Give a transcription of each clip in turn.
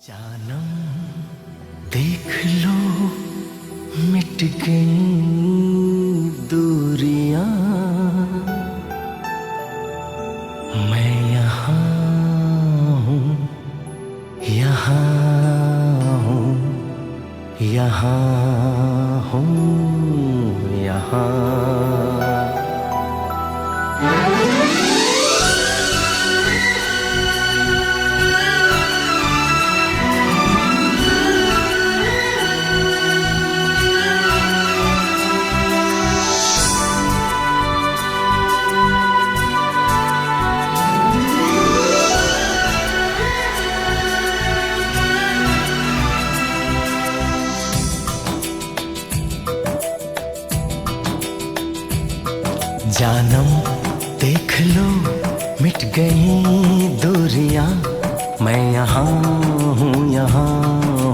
जानम देख लो मिट गई दूरियां, मैं यहाँ हूँ, यहाँ हूँ, यहाँ हूँ, यहाँ। जानम देख लो मिट गई दूरियां, मैं यहाँ हूँ, यहाँ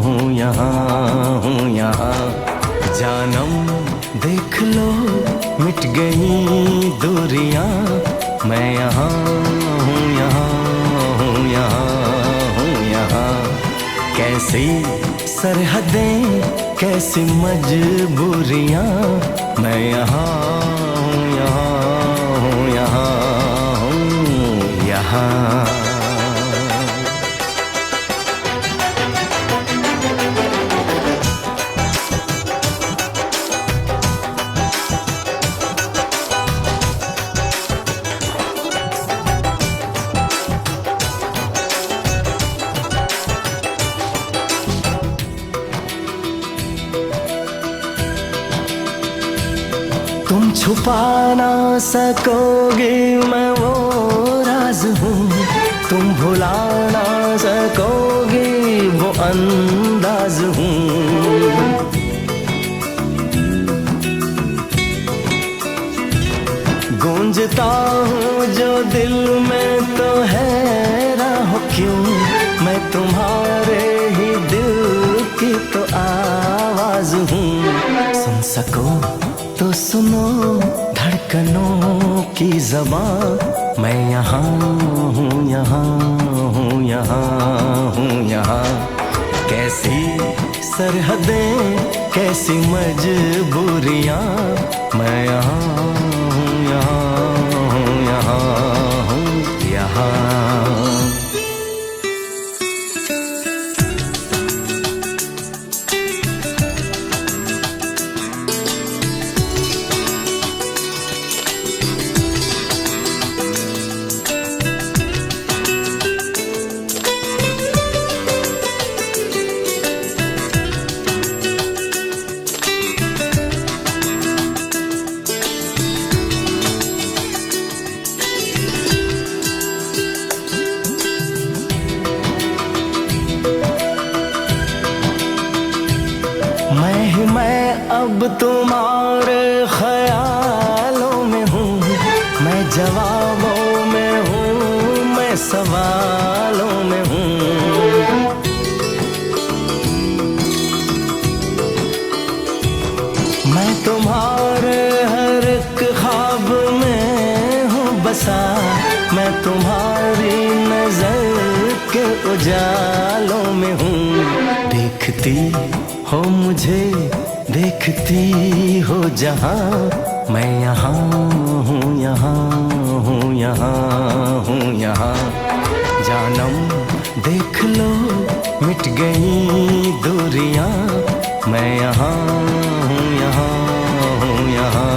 हूँ, यहाँ हूँ, यहाँ। जानम देख लो मिट गई दूरियां, मैं यहाँ हूँ, यहाँ हूँ, यहाँ हूँ, यहाँ। कैसी सरहदें कैसी मजबूरियां, मैं यहाँ हूँ, यहाँ हूँ, यहाँ हूँ, यहाँ। तुम छुपा ना सकोगे मैं वो राज हूँ, तुम भुला ना सकोगे वो अंदाज हूँ। गूंजता हूँ जो दिल में तो हैरान हो क्यों, मैं तुम्हारे ही दिल की तो आवाज हूँ। सुन सको तो सुनो धड़कनों की ज़बां, मैं यहाँ हूँ, यहाँ हूँ, यहाँ हूँ, यहाँ। कैसी सरहदें कैसी मजबूरियाँ, मैं यहाँ हूँ, यहाँ हूँ, यहाँ हूँ, यहाँ। मैं अब तुम्हारे ख्यालों में हूँ, मैं जवाबों में हूँ, मैं सवालों में हूँ। मैं तुम्हारे हर एक ख्वाब में हूँ बसा, मैं तुम्हारी नजर के उजालों में हूँ। देखती हो मुझे देखती हो जहाँ, मैं यहाँ हूँ, यहाँ हूँ, यहाँ हूँ, यहाँ। जानम देख लो मिट गई दूरियां, मैं यहाँ हूँ, यहाँ हूँ, यहाँ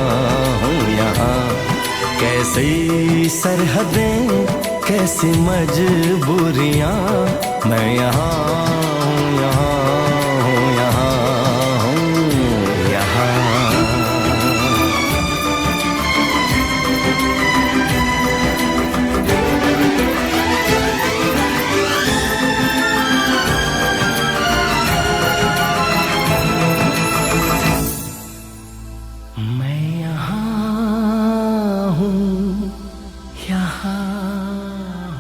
हूँ, यहाँ। कैसी सरहदें कैसी मजबूरियां, मैं यहाँ हूँ, यहाँ हूँ, यहाँ हूँ, यहाँ। मैं यहाँ हूँ, यहाँ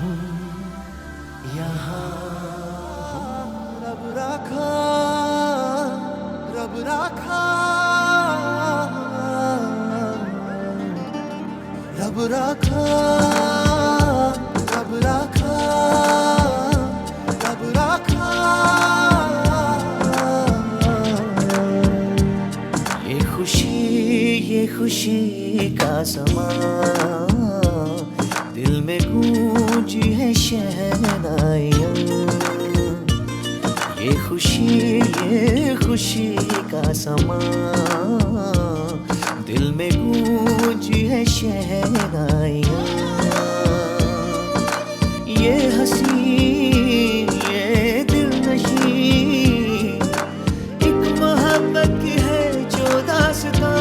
हूँ, यहाँ खुशी का समा, दिल में गूंजी है शहनाइयाँ। ये खुशी का समा, दिल में गूंजी है शहनाइयाँ। ये हंसी ये दिलनशी एक मोहब्बत की है जो दास्तां।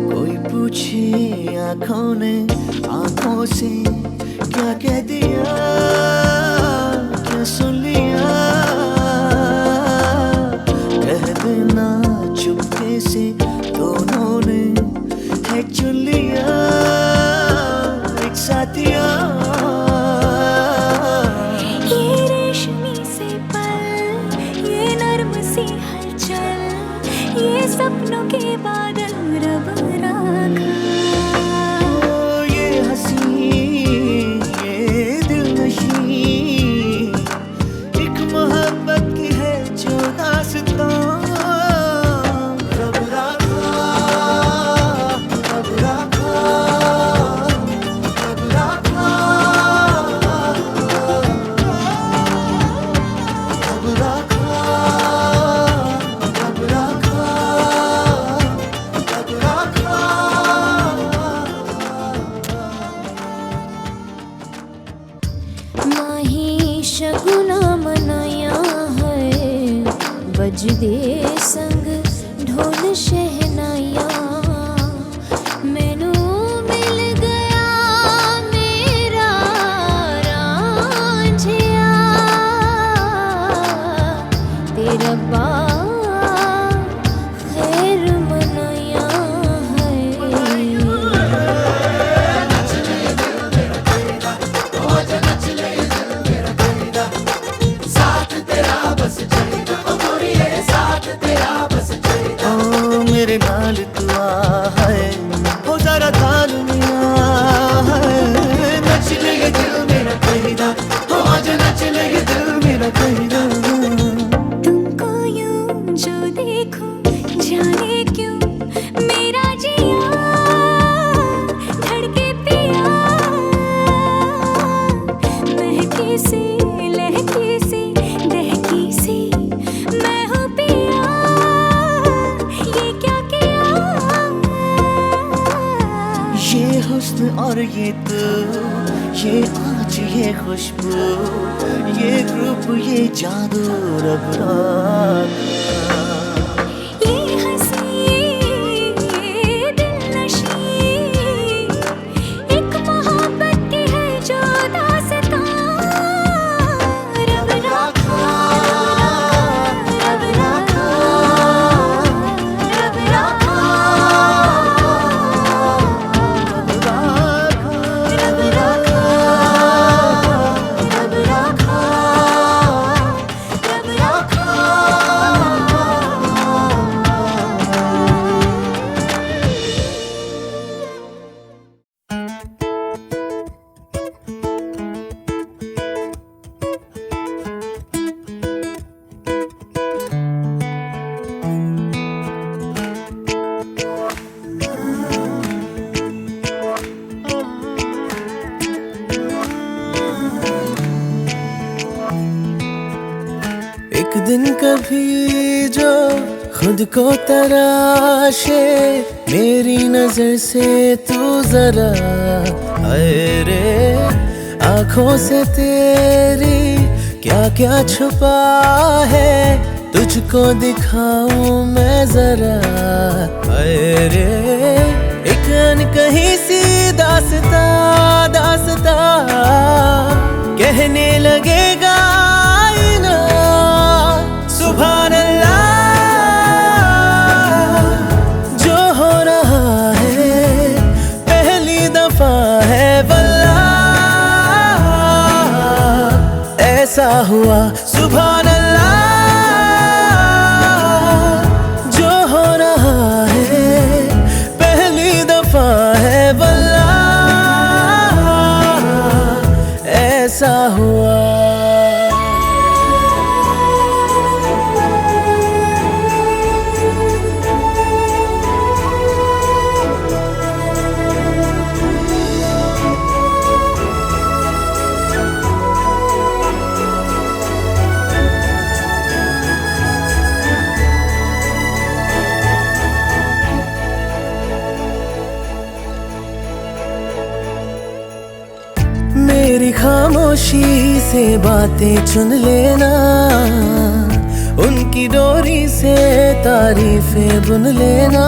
कोई पूछे आँखों ने आँखों से क्या कह दिया, क्या सुन लिया, कह देना चुपके से दोनों ने है चुन लिया एक साथिया। ये सपनों के बादल रब राखा। ये हंसी ये दिलनशी एक मोहब्बत की है जो दास्तां। रब राखा रब राखा रब राखा रब राखा। माही शगुना मनाया है, बजदे संग ढोल शहनाया। मैनू मिल गया मेरा रांझिया, तेरा बा खैर मनाया है। मेरे नाल तू आ है, हो जरा ताल मिया है। नच ले ये दिल मेरा कहीदा, हो आज नच ले ये दिल मेरा कहीदा। तुमको यूं जो देखूं जाने क्यों मेरा जिया धड़के पिया। महकी सी लहकी सी दहकी सी मैं हूँ पिया, ये क्या किया। ये हुस्न और ये तू, ये आज ये खुशबू, ये रूप ये जादू रब राखा। ये हंसी ये दिलनशी एक मोहब्बत की है जो दास्तां। रब राखा रब राखा रब राखा रब राखा रब राखा रब राखा। एक दिन कभी जो खुद को तराशे, मेरी नजर से तू जरा हाय रे, आंखों से तेरी क्या क्या छुपा है, तुझको दिखाऊं मैं जरा हाय रे। एक अनकही सी दास्ता दास्ता कहने लगेगा आईना, सुभान अल्लाह जो हो रहा है पहली दफा है वल्लाह, ऐसा हुआ सुभान अल्लाह जो हो रहा है पहली दफा है वल्लाह, ऐसा हुआ। मेरी खामोशी से बातें चुन लेना, उनकी डोरी से तारीफें बुन लेना।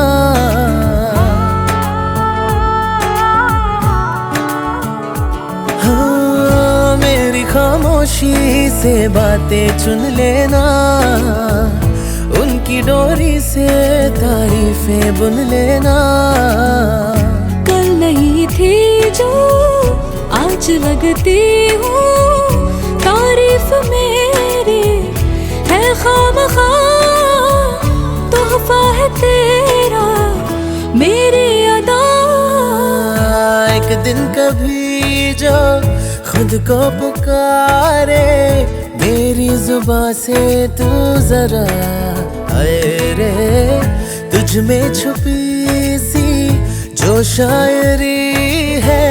हाँ, मेरी खामोशी से बातें चुन लेना, उनकी डोरी से तारीफें बुन लेना। कल नहीं थी जो आज लगती हूँ, तारीफ मेरी है खामखा, तोहफा है तेरा मेरी अदा। एक दिन कभी जो खुद को पुकारे, मेरी जुबां से तू जरा हाय रे, तुझ में छुपी सी जो शायरी है,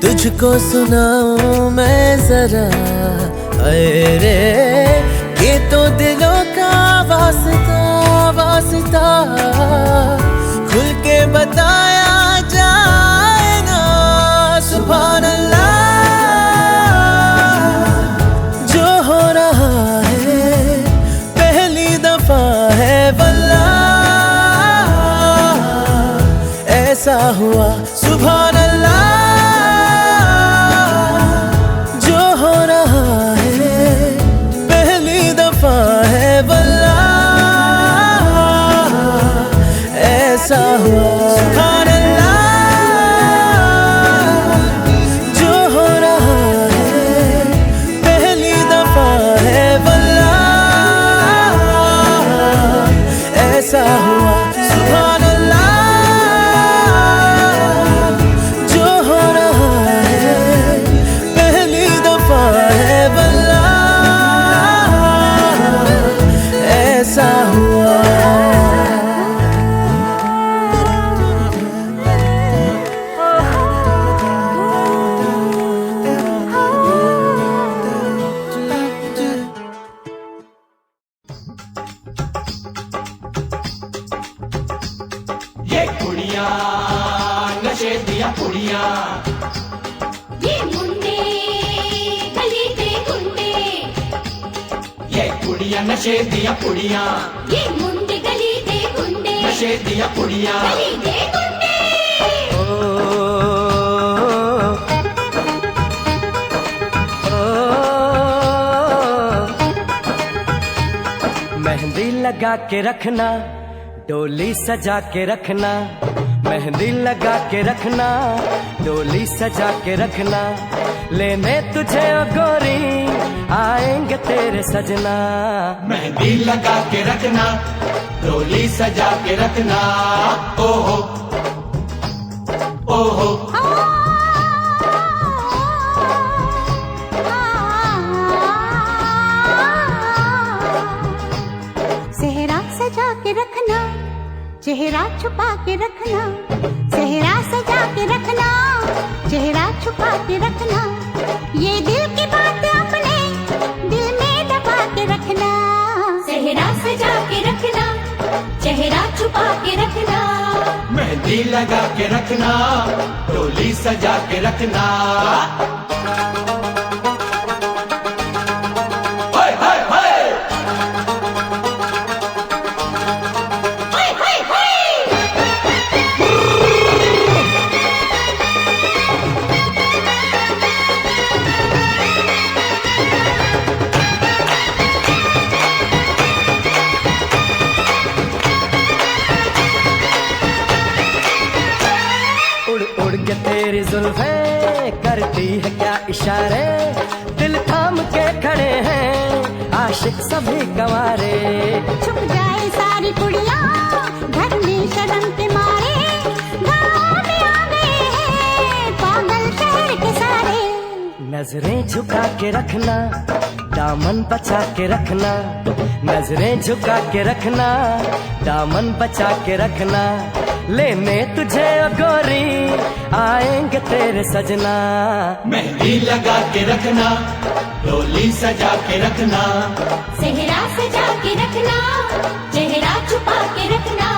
तुझको सुनाऊं मैं जरा हाय रे। ये तो दिलों का वास्ता वास्ता, खुल के बताया जाए ना, सुभान अल्लाह जो हो रहा है पहली दफा है वल्लाह, ऐसा हुआ सुभान अल्लाह जो हो रहा है पहली दफा है वल्लाह, ऐसा हुआ सुभान अल्लाह जो हो रहा है पहली दफा है वल्लाह, ऐसा हुआ सुभान अल्लाह जो हो रहा है पहली दफा है वल्लाह, ऐसा हुआ। ये कुड़ियाँ नशे दिया कुड़ियाँ, ये मुंडे गली के गुंडे, ये कुड़ियाँ नशे दिया कुड़ियाँ, ये मुंडे गली के गुंडे, नशे दिया कुड़ियाँ। गली के गुंडे। मेहंदी लगा के रखना, डोली सजा के रखना, मेहंदी लगा के रखना, डोली सजा के रखना, लेने तुझे ओ गोरी आएंगे तेरे सजना। मेहंदी लगा के रखना, डोली सजा के रखना, ओहो ओहो। सेहरा सजा के रखना, चेहरा छुपा के रखना, सेहरा सजा के रखना, चेहरा छुपा के रखना, ये दिल की बात अपने दिल में दबा के रखना। छुपा के रखना, मेहंदी लगा के रखना, डोली सजा के रखना। हाय हाय हाय हाय हाय हाय। उड़ उड़ के तेरी जुल्फें करती है क्या इशारे, दिल थाम के खड़े हैं आशिक सभी गंवारे। छुप जाए सारी कुड़ियाँ घर में शर्म के मारे, गाँव में आ गए हैं पागल शहर के सारे। नजरें झुका के रखना, दामन बचा के रखना, नजरें झुका के रखना, दामन बचा के रखना। लेने तुझे ओ गोरी आएंगे तेरे सजना, मेहंदी लगा के रखना, डोली सजा के रखना। सेहरा सजा के रखना, चेहरा छुपा के रखना।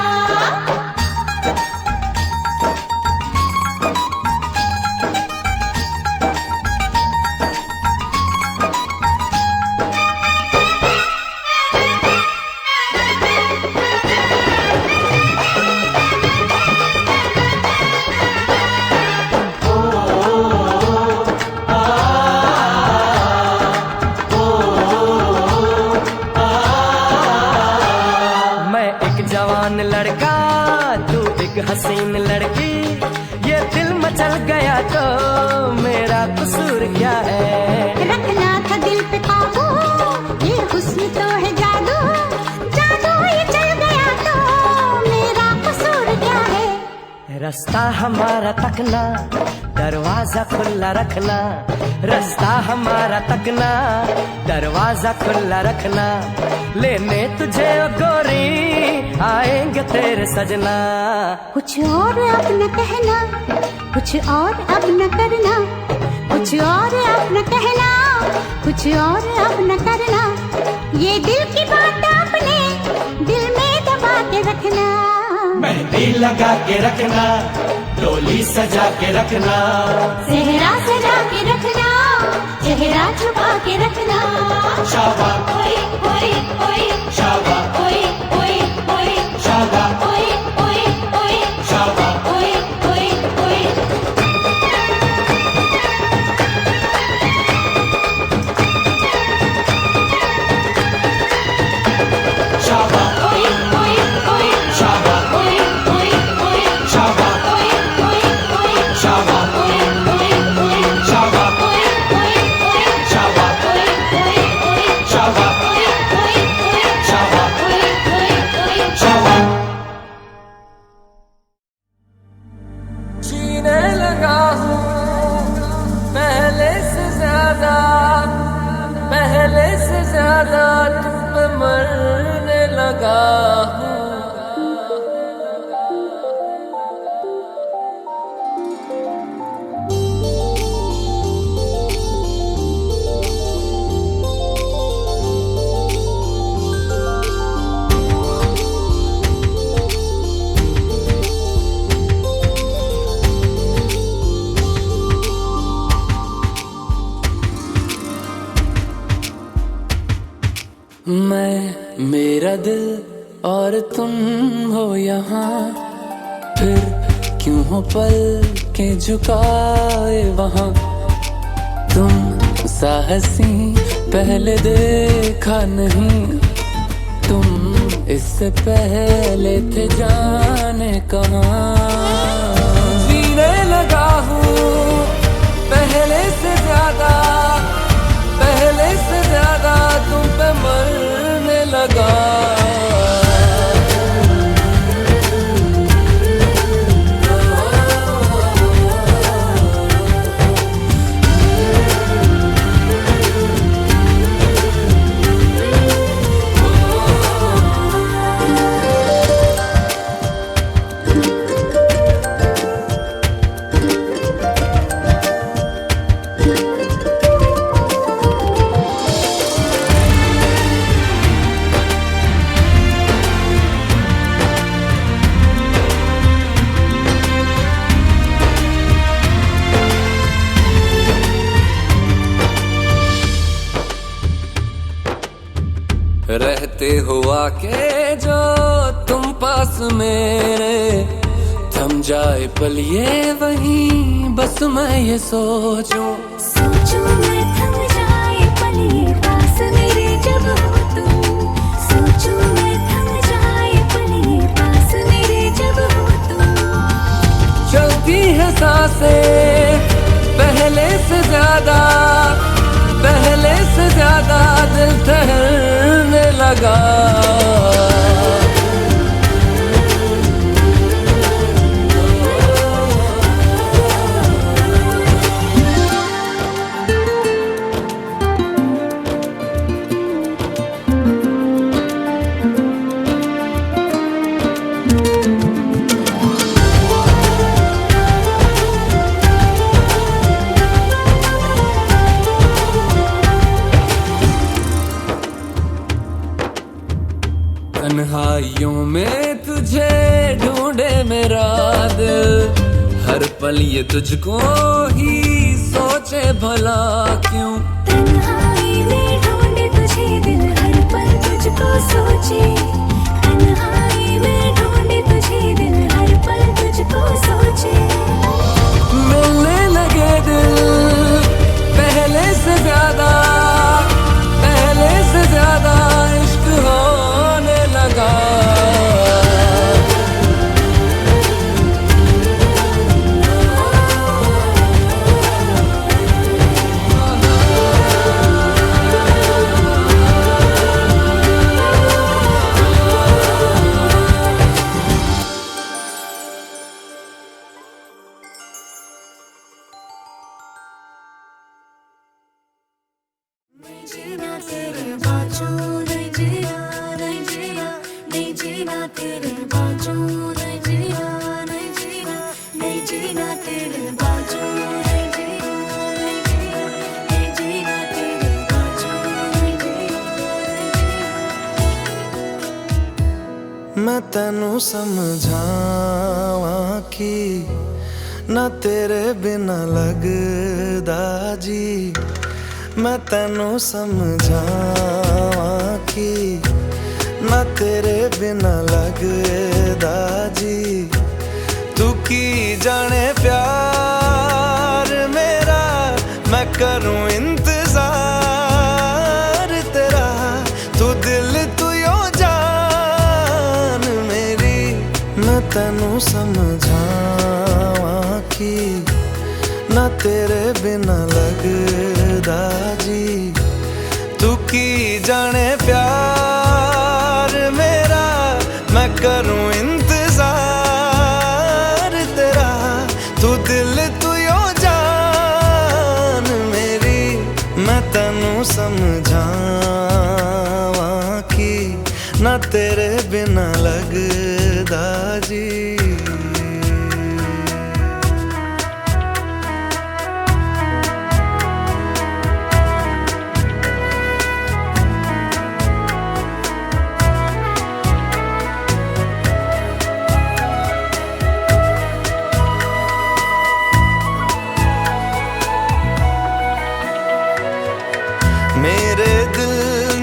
जवान लड़का तू एक हसीन लड़की, ये दिल मचल गया तो मेरा कसूर क्या है। रखना था दिल पे काबू, ये हुस्न तो है जादू, जादू ये चल गया तो मेरा कसूर क्या है। रास्ता हमारा तकना, दरवाजा खुला रखना, रास्ता हमारा तकना, दरवाजा खुला रखना। लेने तुझे ओ गोरी आएंगे तेरे सजना, कुछ और अब न कहना, कुछ और अब न करना, कुछ और अब न कहना, कुछ और अब न करना। ये दिल की बात अपने दिल में दबा के रखना, मेहंदी लगा के रखना, डोली सजा के रखना। सेहरा सजा के रखना, चेहरा छुपा के रखना। शाबा ओए ओए ओए, शाबा ओए ओए ओए, शाबा ओए ओए ओए, शाबा ओए ओए ओए। शाबा ओए ओए ओए, शाबा ओए ओए ओए, शाबा ओए ओए ओए, शाबा ओए ओए ओए, शाबा ओए ओए ओए, शाबा ओए ओए ओए, शाबा ओए ओए ओए, शाबा ओए ओए ओए। शाबा। जीने लगा हूँ पहले से ज्यादा, पहले से ज्यादा तुम पे मरने लगा हूँ। मैं, मेरा दिल और तुम हो यहाँ, फिर क्यों हो पल के झुकाए वहाँ। तुम सा हसी पहले देखा नहीं, तुम इससे पहले थे जाने कहाँ। जीने लगा हूँ पहले से ज्यादा, पहले से ज्यादा तुम पे मरने लगा। रहते हुआ के जो तुम पास मेरे, थम जाए पल ये वहीं बस मैं ये सोचूं मैं थम जाए पल ये पास मेरे जब हो तुम। सोचूं मैं थम जाए पल ये पास मेरे जब हो तुम। चलती है सांसें पहले से ज्यादा दिल ठहरने लगा। तन्हाइयों में तुझे ढूंढे मेरा दिल, हर पल ये तुझको ही सोचे भला क्यों। तन्हाई में ढूंढे तुझे दिल, हर पल तुझको सोचे। तन्हाई में ढूंढे तुझे दिल, हर पल तुझको सोचे। मिलने लगे दिल पहले से ज्यादा इश्क होने लगा। नहीं जीना तेरे बाजू, नहीं जीना, नहीं जीना, नहीं जीना तेरे बाजू, नहीं जीना, नहीं जीना, नहीं जीना तेरे बाजू, नहीं जीना, नहीं जीना, नहीं जीना तेरे बाजू, नहीं जीना, नहीं जीना। मैं तेनू समझावां कि ना तेरे बिना लगदा जी। मैं तेनू समझावां कि ना तेरे बिना लगदा जी। तू की जाने प्यार मेरा, मैं करूं इंतजार तेरा। तू दिल तू यो जान मेरी। मैं तेनू समझावां कि ना तेरे बिना लगदा जी। तू की जाने प्यार मेरा, मैं करूं इंतजार तेरा। तू दिल तू यो जान मेरी। मैं तेनू समझावां कि ना तेरे बिना लगदा जी। मेरे दिल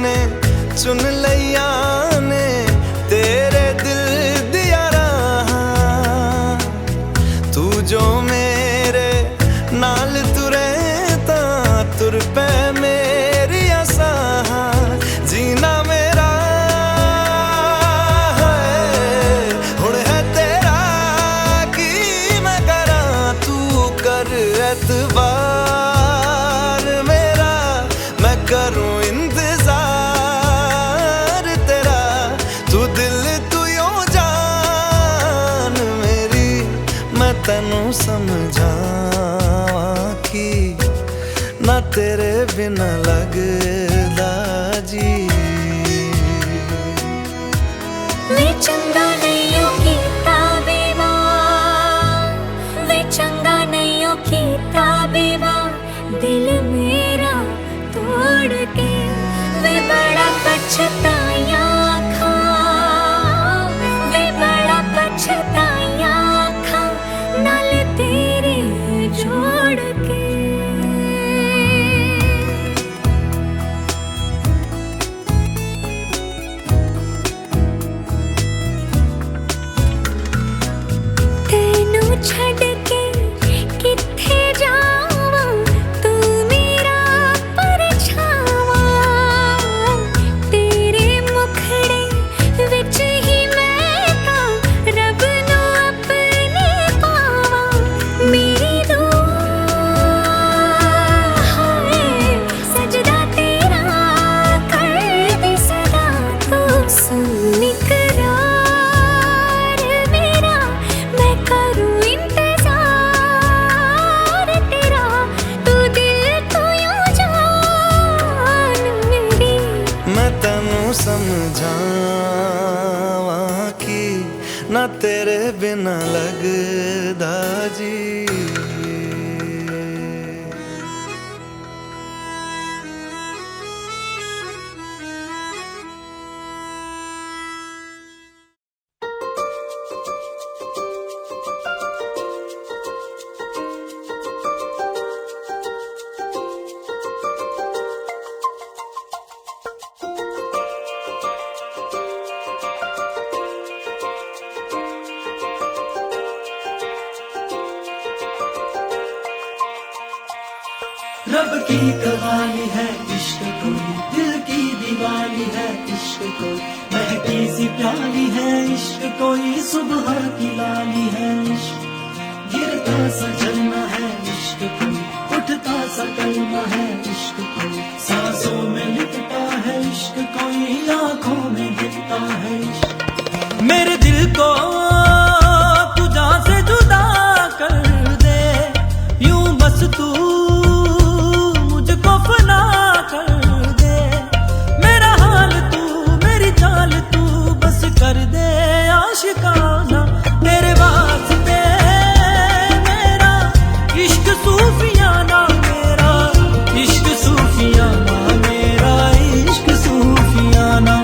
ने चुन लिया ने तेरे दिल दिया रहा। तू जो मेरे नाल तुरे ता तुर पे मेरी आसा। जीना मेरा है हुण है तेरा की मैं करा। तू कर एतबार मेरा, मैं करूं इंतजार तेरा। तू दिल तू यो जान मेरी। मैं तेनू समझावां कि ना तेरे बिना लगदा जी। वे चंगा नहीं हो कीता बेवार, वे चंगा नहीं हो कीता बेवार। दिल मेरा तोड़ के वे बड़ा पछताया खा, वे बड़ा पछताया खा नाल तेरे जोड़ के। मैं तेनू समझावा कि ना तेरे बिना लगदा जी। रब की कवाली है इश्क कोई, दिल की दीवानी है इश्क कोई, महकी सी प्याली है इश्क कोई, सुबह की लाली है इश्क, गिरता सा झरना है इश्क कोई, उठता सा कलमा है इश्क कोई, सांसों में लिखता है इश्क कोई, आंखों में दिखता है इश्क। मेरे दिल को तू जान से जुदा कर दे, यूं बस तू फना कर दे, मेरा हाल तू मेरी चाल तू बस कर दे आशिकाना, तेरे वास्ते मेरा इश्क सूफियाना, मेरा इश्क सूफियाना, मेरा इश्क सूफियाना,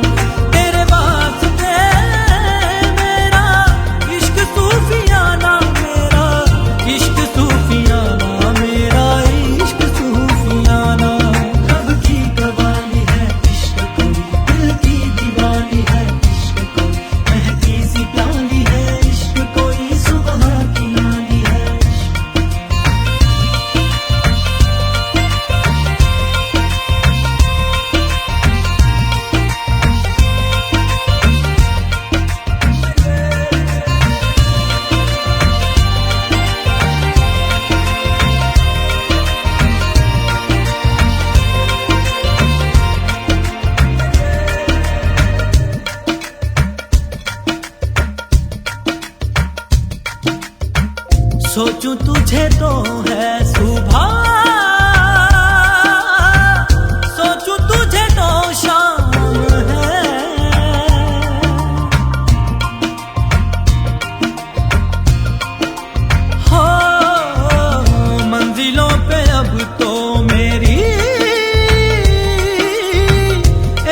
तेरे वास्ते मेरा इश्क सूफियाना, मेरा इश्क सूफियाना, मेरा इश्क सूफियाना। सोचूं तुझे तो है सुबह, सोचूं तुझे तो शाम है, हो मंजिलों पे अब तो मेरी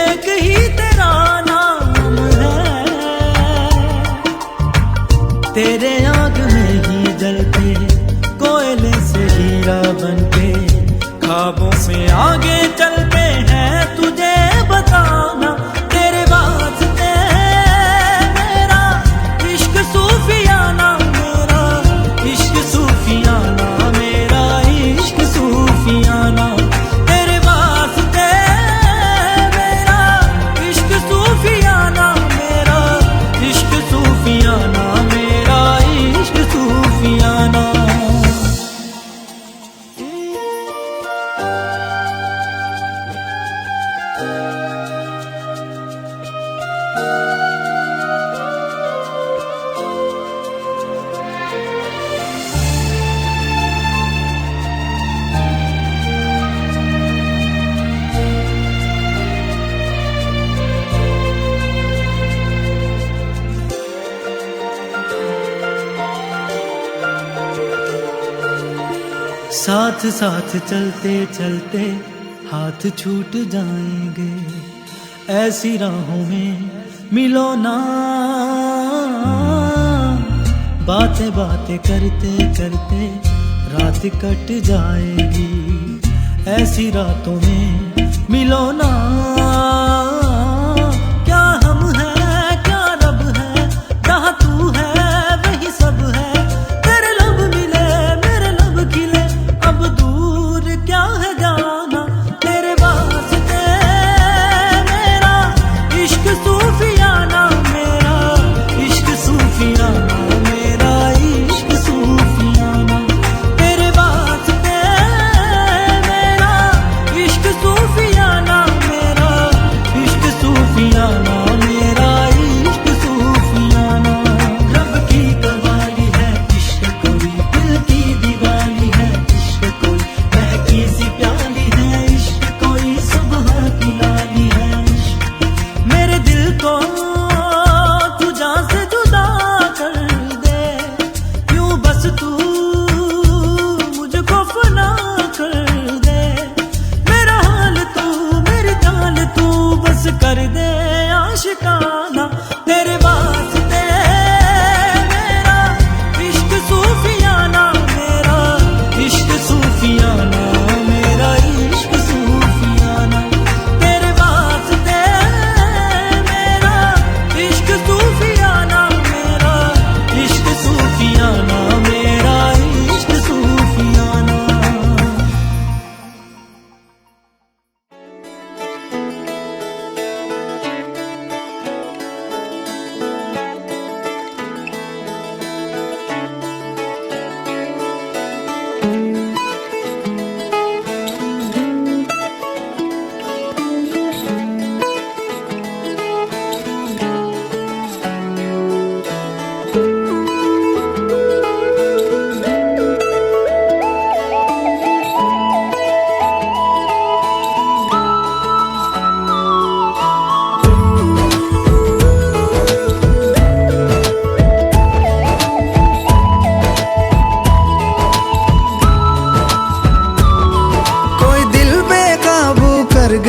एक ही तेरा नाम है, तेरे आग में ही जलते कोयले से हीरा बनके, ख्वाबों से आगे चलते हैं तुझे बताना, तेरे वास्ते मेरा इश्क सूफियाना, मेरा इश्क सूफियाना, मेरा इश्क सूफियाना, तेरे वास्ते मेरा इश्क सूफियाना, मेरा इश्क सूफियाना, मेरा इश्क सूफियाना। साथ साथ चलते चलते हाथ छूट जाएंगे, ऐसी राहों में मिलो ना, बातें बातें करते करते रात कट जाएगी, ऐसी रातों में मिलो ना, क्या हम हैं क्या रब है, जहाँ तू है वही सब है, तेरे लब मिले मेरे लब खिले, अब दूर क्या है जाना, तेरे वास्ते मेरा इश्क सूफियाना, मेरा इश्क सूफियाना, मेरा इश्क सूफियाना, तेरे वास्ते मेरा इश्क सूफियाना, मेरा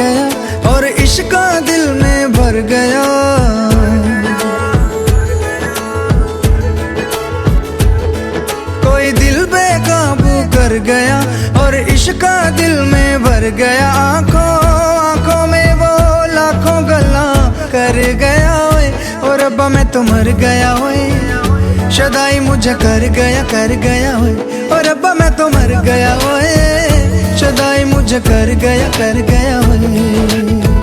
गया और इश्क का दिल में भर गया। कोई दिल बेकाबू कर गया और इश्क का दिल में भर गया। आंखों आंखों में वो लाखों गल्ला कर गया ओए, और रब्बा मैं तो मर गया ओए। शदाई मुझे कर गया ओए, और रब्बा मैं तो मर गया ओए। शदाई मुझे कर गया ओए।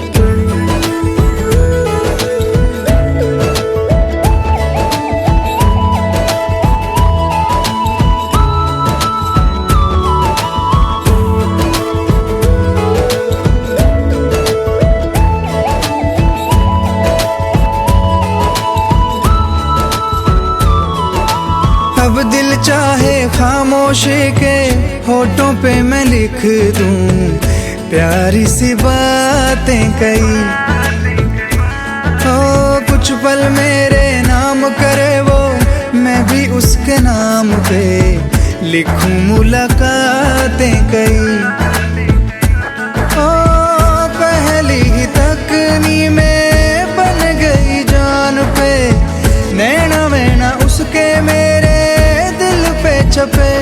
अब दिल चाहे खामोशी के होठों पे मैं लिख दूं प्यारी सी बातें कई। ओ कुछ पल मेरे नाम करे वो, मैं भी उसके नाम पे लिखूं मुलाकातें कई। ओ पहली ही तकनी में बन गई जान पे, नैना मैना उसके मेरे छपे।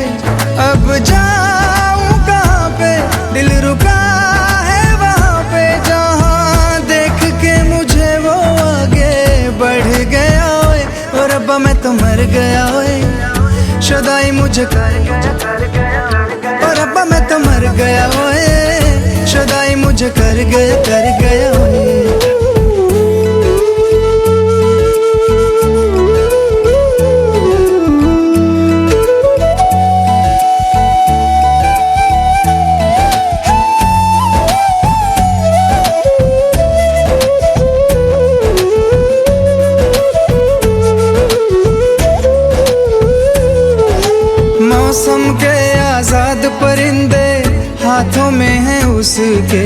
अब जाऊं कहाँ पे, दिल रुका है वहाँ पे, जहाँ देख के मुझे वो आगे बढ़ गया ओए, और रब्बा मैं तो मर गया ओए। शदाई मुझे कर गया, और रब्बा मैं तो मर गया ओए। शदाई मुझे कर गया ओए। मौसम के आजाद परिंदे हाथों में हैं उसके,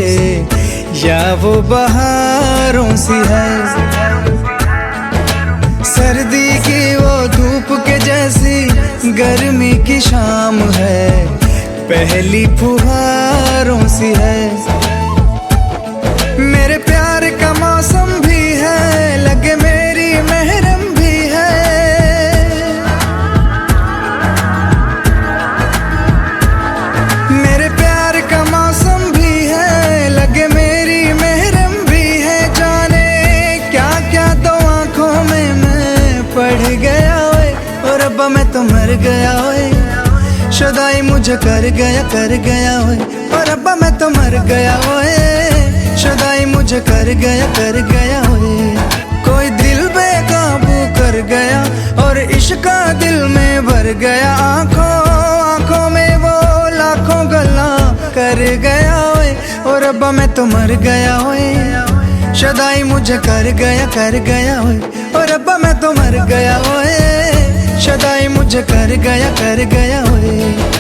या वो बहारों सी है। सर्दी की वो धूप के जैसी गर्मी की शाम है, पहली फुहारों सी है। मेरे प्यार का मौसम भी है, लगे मेरी महरम भी है। मेरे प्यार का मौसम भी है, लगे मेरी महरम भी है। जाने क्या क्या दो आंखों में मैं पढ़ गया ओए, और रब्बा मैं तो मर गया ओए। शदाई मुझे कर गया ओए, और रब्बा मैं तो मर गया ओए। शदाई मुझे कर गया ओए। कोई दिल बेकाबू कर गया और इश्क का दिल में भर गया। आंखों आंखों में वो लाखों गल्ला कर गया ओए, और रब्बा मैं तो मर गया ओए। शदाई मुझे कर गया ओए, और रब्बा मैं तो मर गया ओए। शदाई मुझे कर गया ओए।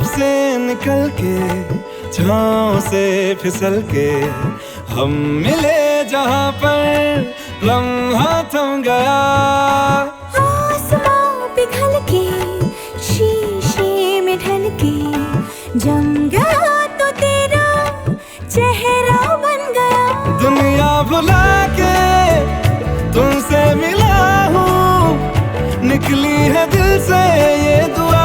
से निकल के, छाँव से फिसल के, हम मिले जहाँ पर लम्हा थम गया। आसमां पिघल के, शीशे में ढल के, जम गया तो तेरा चेहरा बन गया। दुनिया भुला के तुमसे मिला हूँ, निकली है दिल से ये दुआ।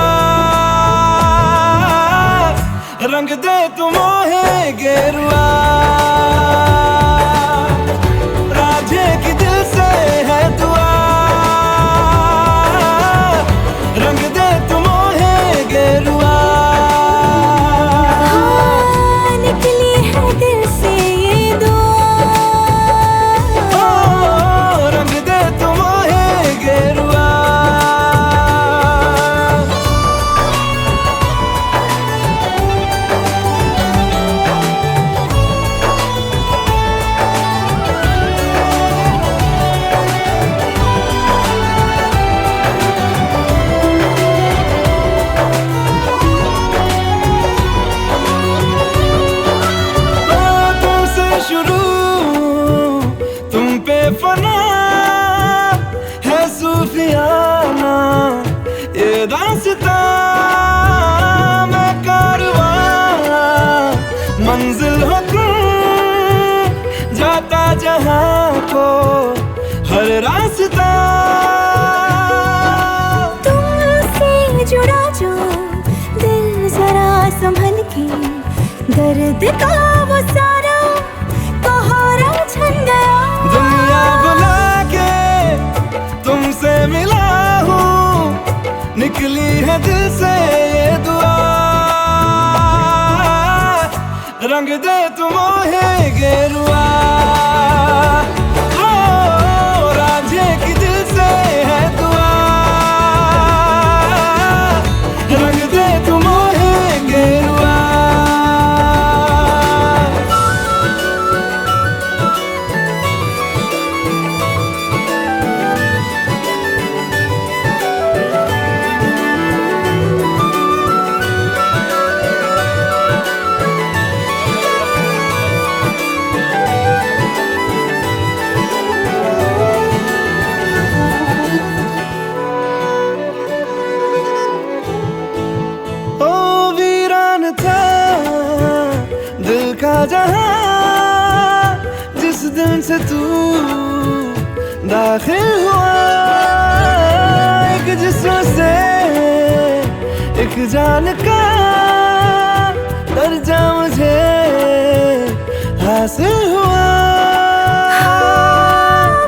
रंग दे तुम मोहे गेरुआ, राधे की दिल से है दुआ। रंग दे तुम मोहे गेरुआ, हाँ, निकली है दिल से ये दुआ। ओ, रंग दे तुम मोहे गेरुआ। तुम पे फना है सूफियाना ये दास्तां, मैं कारवां मंजिल हो तुम, जाता जहाँ को हर रास्ता। तुमसे जुड़ा जो दिल जरा संभल के, दर्द का वो सारा कोहरा छन गया। दुनिया बुला के तुमसे मिला हूँ, निकली है दिल से ये दुआ। रंग दे तुम मोहे गेरुआ, ओ, राधे की दिल से है दुआ। रंग दे तुम मोहे गेरुआ। जहाँ जिस दिन से तू दाखिल हुआ, एक जिस्म से एक जान का दर्जा मुझे हासिल हुआ।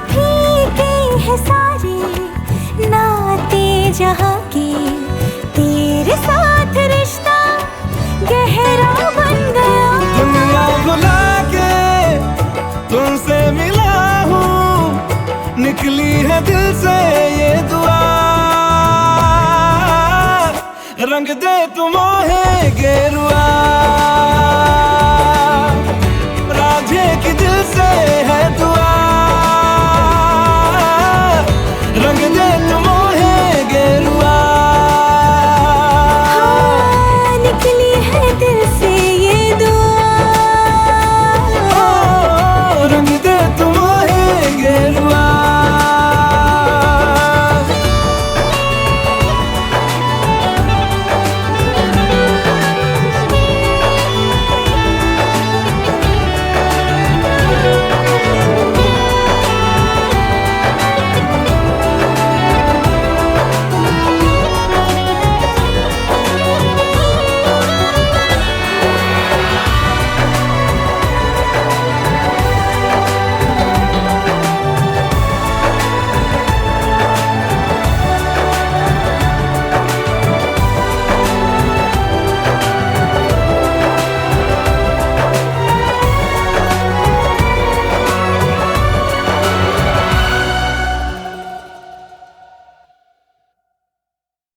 फीके हैं सारे नाते जहाँ के, तेरे साथ रिश्ता गहरा बन गया। दुनिया भुला के तुमसे मिला हूँ, निकली है दिल से ये दुआ। रंग दे तुम मोहे गेरुआ।